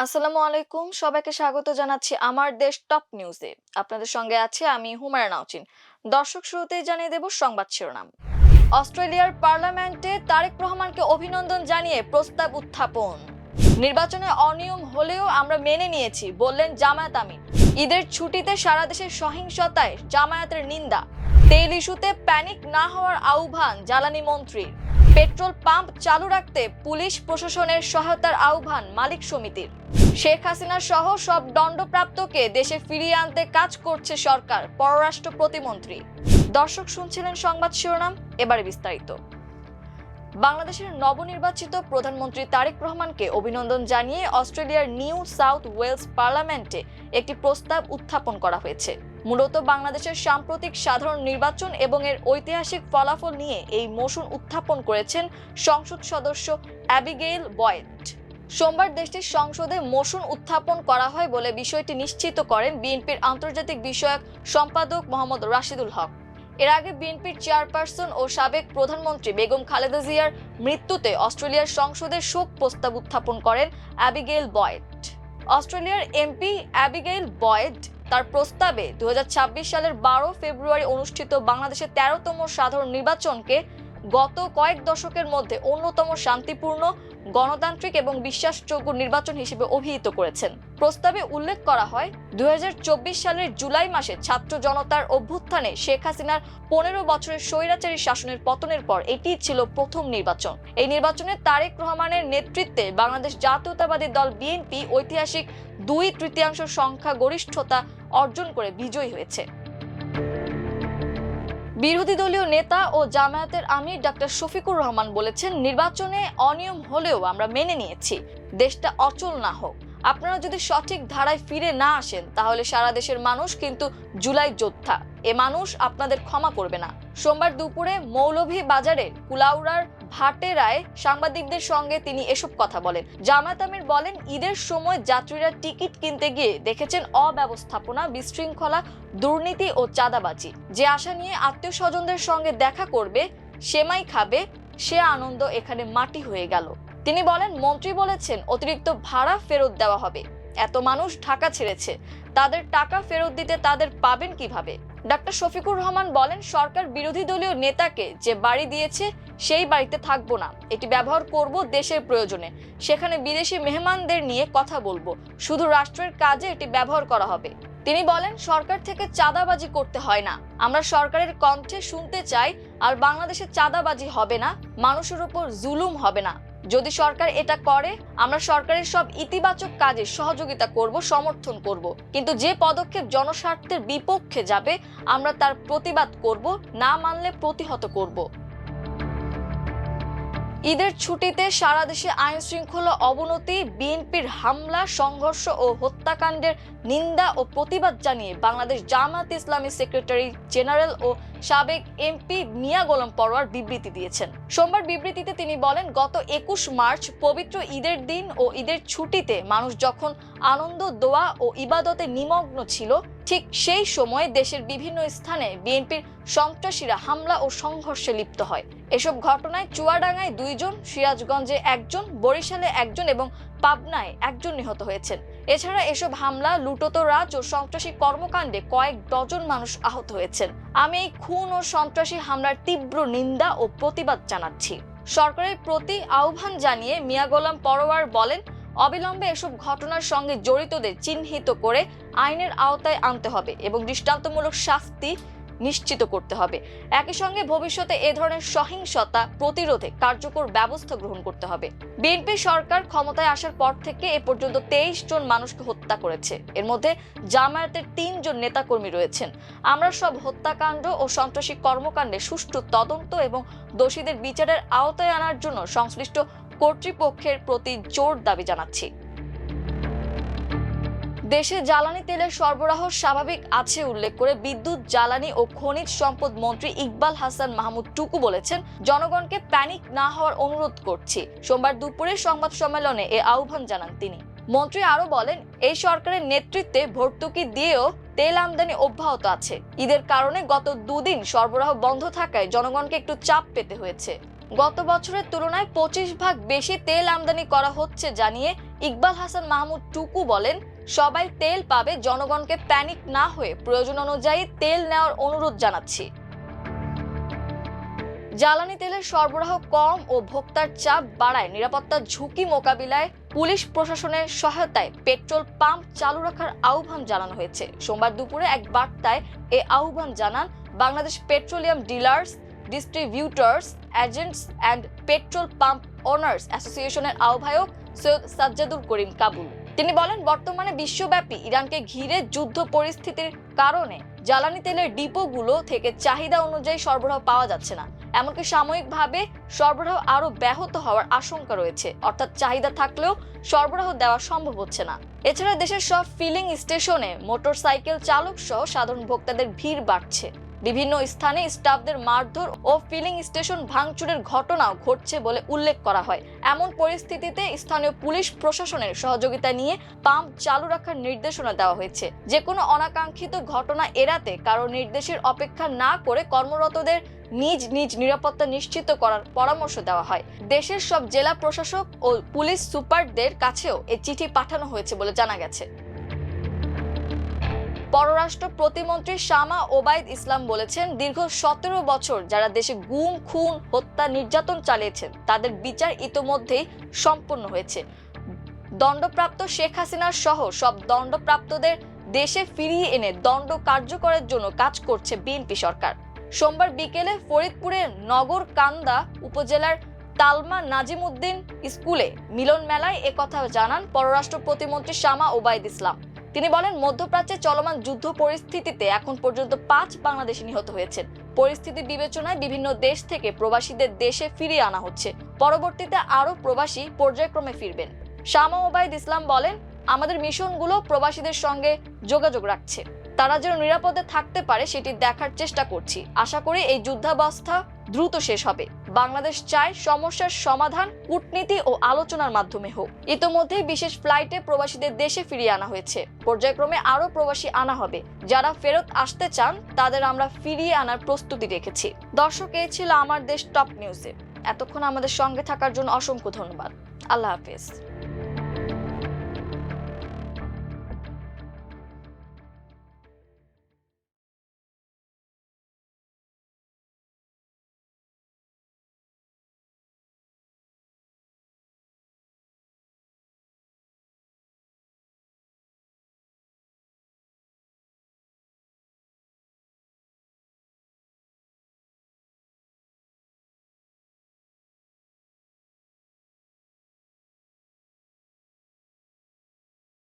আসসালামু আলাইকুম, সবাইকে স্বাগত জানাচ্ছি আমার দেশ টপ নিউজে। আপনাদের সঙ্গে আছে আমি হুমায়রা নাওচিন। দর্শক, শুরুতেই জানিয়ে দেব সংবাদ শিরোনাম। অস্ট্রেলিয়ার পার্লামেন্টে তারেক রহমানকে অভিনন্দন জানিয়ে প্রস্তাব উত্থাপন। নির্বাচনে অনিয়ম হলেও আমরা মেনে নিয়েছি বললেন জামায়াত আমির। ঈদের ছুটিতে সারা দেশে সহিংসতায় জামায়াতের নিন্দা। তেল ইস্যুতে প্যানিক না হওয়ার আহ্বান জ্বালানি মন্ত্রীর। পেট্রোল পাম্প চালু রাখতে পুলিশ প্রশাসনের সহায়তার আহ্বান মালিক সমিতির। শেখ হাসিনা সহ সব দণ্ডপ্রাপ্তকে দেশে ফিরিয়ে আনতে কাজ করছে সরকার, পররাষ্ট্র প্রতিমন্ত্রী। দর্শক, শুনছিলেন সংবাদ শিরোনাম, এবারে বিস্তারিত। বাংলাদেশের নবনির্বাচিত প্রধানমন্ত্রী তারেক রহমানকে অভিনন্দন জানিয়ে অস্ট্রেলিয়ার নিউ সাউথ ওয়েলস পার্লামেন্টে একটি প্রস্তাব উত্থাপন করা হয়েছে। মূলত বাংলাদেশের সাম্প্রতিক সাধারণ নির্বাচন এবং এর ঐতিহাসিক ফলাফল নিয়ে এই মোশন উত্থাপন করেছেন সংসদ সদস্য অ্যাবিগেইল বয়েড। সোমবার দেশটির সংসদে মোশন উত্থাপন করা হয় বলে বিষয়টি নিশ্চিত করেন বিএনপির আন্তর্জাতিক বিষয়ক সম্পাদক মোহাম্মদ রাশিদুল হক। এর আগে বিএনপির চেয়ারপারসন ও সাবেক প্রধানমন্ত্রী বেগম খালেদা জিয়ার মৃত্যুতে অস্ট্রেলিয়ার সংসদে শোক প্রস্তাব উত্থাপন করেন অ্যাবিগেইল বয়েড। অস্ট্রেলিয়ার এমপি অ্যাবিগেইল বয়েড তার প্রস্তাবে 2026 সালের 12 ফেব্রুয়ারি অনুষ্ঠিত বাংলাদেশের 13তম সাধারণ নির্বাচনকে গত কয়েক দশকের মধ্যে অন্যতম শান্তিপূর্ণ, গণতান্ত্রিক এবং বিশ্বাসযোগ্য নির্বাচন হিসেবে অভিহিত করেছেন। প্রস্তাবে উল্লেখ করা হয়, 2024 সালের জুলাই মাসে ছাত্র জনতার অভ্যুত্থানে শেখ হাসিনার 15 বছরের স্বৈরাচারী শাসনের পতনের পর এটি ছিল প্রথম নির্বাচন। এই নির্বাচনে তারেক রহমানের নেতৃত্বে বাংলাদেশ জাতীয়তাবাদী দল বিএনপি ঐতিহাসিক 2/3 সংখ্যাগরিষ্ঠতা অর্জন করে বিজয়ী হয়েছে। বিরোধী দলীয় নেতা ও জামায়াতের আমির ডাক্তার শফিকুর রহমান বলেছেন, নির্বাচনে অনিয়ম হলেও আমরা মেনে নিয়েছি, দেশটা অচল না হোক। আপনারা যদি সঠিক ধারায় ফিরে না আসেন তাহলে সারা দেশের মানুষ কিন্তু জুলাই যোদ্ধা, এ মানুষ আপনাদের ক্ষমা করবে না। সোমবার দুপুরে মৌলভীবাজারের কুলাউড়ার ভাটেরায় সাংবাদিকদের সঙ্গে তিনি এসব কথা বলেন। জামায়াত আমির বলেন, ঈদের সময় যাত্রীরা টিকিট কিনতে গিয়ে দেখেছেন অব্যবস্থাপনা, বিশৃঙ্খলা, দুর্নীতি ও চাঁদাবাজি। যে আশা নিয়ে আত্মীয় স্বজনদের সঙ্গে দেখা করবে, সেমাই খাবে, সে আনন্দ এখানে মাটি হয়ে গেল। তিনি বলেন, মন্ত্রী বলেছেন অতিরিক্ত ভাড়া ফেরত দেওয়া হবে। এত মানুষ ঢাকা ছেড়েছে, তাদের টাকা ফেরত দিতে তাদের পাবেন কিভাবে? ডাক্তার শফিকুর রহমান বলেন, সরকার বিরোধী দলীয় নেতাকে যে বাড়ি দিয়েছে সেই বাড়িতে থাকবো না, এটি ব্যবহার করব দেশের প্রয়োজনে। সেখানে বিদেশি মেহমানদের নিয়ে কথা বলবো, শুধু রাষ্ট্রের কাজে এটি ব্যবহার করা হবে। তিনি বলেন, সরকার থেকে চাঁদাবাজি করতে হয় না, আমরা সরকারের কণ্ঠে শুনতে চাই। আর বাংলাদেশে চাঁদাবাজি হবে না, মানুষের উপর জুলুম হবে না। যদি সরকার এটা করে, আমরা সরকারের সব ইতিবাচক কাজে সহযোগিতা করব, সমর্থন করব। কিন্তু যে পদক্ষেপ জনস্বার্থের বিপক্ষে যাবে আমরা তার প্রতিবাদ করব, না মানলে প্রতিহত করব। ঈদের ছুটিতে সারা দেশে আইন শৃঙ্খলা অবনতি, বিএনপির হামলা, সংঘর্ষ ও হত্যাকাণ্ডের নিন্দা ও প্রতিবাদ জানিয়ে বাংলাদেশ জামায়াতে ইসলামী সেক্রেটারি জেনারেল ও সাবেক এমপি মিয়া গোলাম পরোয়ার বিবৃতি দিয়েছেন। সোমবার বিবৃতিতে তিনি বলেন, গত 21 মার্চ পবিত্র ঈদের দিন ও ঈদের ছুটিতে মানুষ যখন আনন্দ, দোয়া ও ইবাদতে নিমগ্ন ছিল, ঠিক সেই সময় দেশের বিভিন্ন স্থানে বিএনপির সন্ত্রাসীরা হামলা ও সংঘর্ষে লিপ্ত হয়। এসব ঘটনায় চুয়াডাঙ্গায় 2 জন, সিরাজগঞ্জে 1 জন, বরিশালে 1 জন এবং পাবনায় 1 জন নিহত হয়েছেন। এছাড়া এসব হামলা, লুটোতরাজ ও সন্ত্রাসী কর্মকাণ্ডে কয়েক ডজন মানুষ আহত হয়েছেন। আমি এই খুন ও সন্ত্রাসী হামলার তীব্র নিন্দা ও প্রতিবাদ জানাচ্ছি। সরকারের প্রতি আহ্বান জানিয়ে মিয়া গোলাম পরোয়ার বলেন, অবিলম্বে এসব ঘটনার সঙ্গে জড়িতদের চিহ্নিত করে আইনের আওতায় আনতে হবে এবং দৃষ্টান্তমূলক শাস্তি নিশ্চিত করতে হবে। একই সঙ্গে ভবিষ্যতে এ ধরনের সহিংসতা প্রতিরোধে কার্যকর ব্যবস্থা গ্রহণ করতে হবে। বিএনপি সরকার ক্ষমতায় আসার পর থেকে এ পর্যন্ত 23 জন মানুষকে হত্যা করেছে। এর মধ্যে জামায়াতের 3 জন নেতাকর্মী রয়েছেন। আমরা সব হত্যাকাণ্ড ও সন্ত্রাসী কর্মকাণ্ডে সুষ্ঠু তদন্ত এবং দোষীদের বিচারের আওতায় আনার জন্য সংশ্লিষ্ট কর্তৃপক্ষের প্রতি জোর দাবি জানাচ্ছি। দেশে জ্বালানি তেলের সরবরাহ স্বাভাবিক আছে উল্লেখ করে বিদ্যুৎ, জ্বালানি ও খনিজ সম্পদ মন্ত্রী ইকবাল হাসান মাহমুদ টুকু বলেছেন, জনগণকে প্যানিক না হওয়ার অনুরোধ করছি। সোমবার দুপুরে সংবাদ সম্মেলনে এ আহ্বান জানান তিনি। মন্ত্রী আরো বলেন, এই সরকারের নেতৃত্বে ভর্তুকি দিয়েও তেল আমদানি অব্যাহত আছে। ঈদের কারণে গত 2 দিন সরবরাহ বন্ধ থাকায় জনগণকে একটু চাপ পেতে হয়েছে। গত বছরের তুলনায় 25 ভাগ বেশি তেল আমদানি করা হচ্ছে জানিয়ে ইকবাল হাসান মাহমুদ টুকু বলেন, সবাই তেল পাবে, জনগণকে প্যানিক না হয়ে প্রয়োজন অনুযায়ী তেল নেওয়ার অনুরোধ জানাচ্ছি। জ্বালানি তেলের সরবরাহ কম ও ভোক্তার চাপ বাড়ায় নিরাপত্তার ঝুঁকি মোকাবিলায় পুলিশ প্রশাসনের সহায়তায় পেট্রোল পাম্প চালু রাখার আহ্বান জানানো হয়েছে। সোমবার দুপুরে এক বার্তায় এ আহ্বান জানান Bangladesh petroleum dealers, distributors, agents and petrol pump owners অ্যাসোসিয়েশনের আহ্বায়ক সৈয়দ সাজ্জাদুল করিম কাবুল। তিনি বলেন, বর্তমানে বিশ্বব্যাপী ইরানকে ঘিরে যুদ্ধ পরিস্থিতির কারণে জ্বালানি তেলের ডিপোগুলো থেকে চাহিদা অনুযায়ী সরবরাহ পাওয়া যাচ্ছে না। এমনকি সাময়িকভাবে সরবরাহ আরো ব্যাহত হওয়ার আশঙ্কা রয়েছে, অর্থাৎ চাহিদা থাকলেও সরবরাহ দেওয়া সম্ভব হচ্ছে না। এছাড়া দেশের সব ফিলিং স্টেশনে মোটরসাইকেল চালক সহ সাধারণ ভোক্তাদের ভিড় বাড়ছে। বিভিন্ন স্থানে স্টাফদের মারধর ও ফিলিং স্টেশন ভাঙচুরের ঘটনাও ঘটছে বলে উল্লেখ করা হয়। এমন পরিস্থিতিতে স্থানীয় পুলিশ প্রশাসনের সহযোগিতা নিয়ে পাম্প চালু রাখার নির্দেশনা দেওয়া হয়েছে। যে কোনো অনাকাঙ্ক্ষিত ঘটনা এড়াতে কারো নির্দেশের অপেক্ষা না করে কর্মরতদের নিজ নিজ নিরাপত্তা নিশ্চিত করার পরামর্শ দেওয়া হয়। দেশের সব জেলা প্রশাসক ও পুলিশ সুপারদের কাছেও এই চিঠি পাঠানো হয়েছে বলে জানা গেছে। পররাষ্ট্র প্রতিমন্ত্রী শামা ওবায়দ ইসলাম বলেছেন, দীর্ঘ 17 বছর যারা দেশে গুম, খুন, হত্যা, নির্যাতন চালিয়েছেন তাদের বিচার ইতোমধ্যেই সম্পন্ন হয়েছে। দণ্ডপ্রাপ্ত শেখ হাসিনার সহ সব দণ্ডপ্রাপ্তদের দেশে ফিরিয়ে এনে দণ্ড কার্যকরের জন্য কাজ করছে বিএনপি সরকার। সোমবার বিকেলে ফরিদপুরের নগরকান্দা উপজেলার তালমা নাজিমউদ্দিন স্কুলে মিলন মেলায় একথা জানান পররাষ্ট্র প্রতিমন্ত্রী শামা ওবায়দ ইসলাম। তিনি বলেন, মধ্যপ্রাচ্যে চলমান যুদ্ধ পরিস্থিতিতে এখন পর্যন্ত 5 বাংলাদেশি নিহত হয়েছেন। পরিস্থিতি বিবেচনায় বিভিন্ন দেশ থেকে প্রবাসীদের দেশে ফিরিয়ে আনা হচ্ছে। পরবর্তীতে আরো প্রবাসী পর্যায়ক্রমে ফিরবেন। শামা ওবায়দ ইসলাম বলেন, আমাদের মিশনগুলো প্রবাসীদের সঙ্গে যোগাযোগ রাখছে। তারা যেন নিরাপদে থাকতে পারে সেটি দেখার চেষ্টা করছি। আশা করি এই যুদ্ধাবস্থা দ্রুত শেষ হবে। বাংলাদেশ চায় সমস্যার সমাধান কূটনীতি ও আলোচনার মাধ্যমে হোক। ইতোমধ্যেই বিশেষ ফ্লাইটে প্রবাসীদের দেশে ফিরিয়ে আনা হয়েছে। পর্যায়ক্রমে আরো প্রবাসী আনা হবে। যারা ফেরত আসতে চান তাদের আমরা ফিরিয়ে আনার প্রস্তুতি রেখেছি। দর্শক, এই ছিল আমার দেশ টপ নিউজে। এতক্ষণ আমাদের সঙ্গে থাকার জন্য অসংখ্য ধন্যবাদ। আল্লাহ হাফেজ।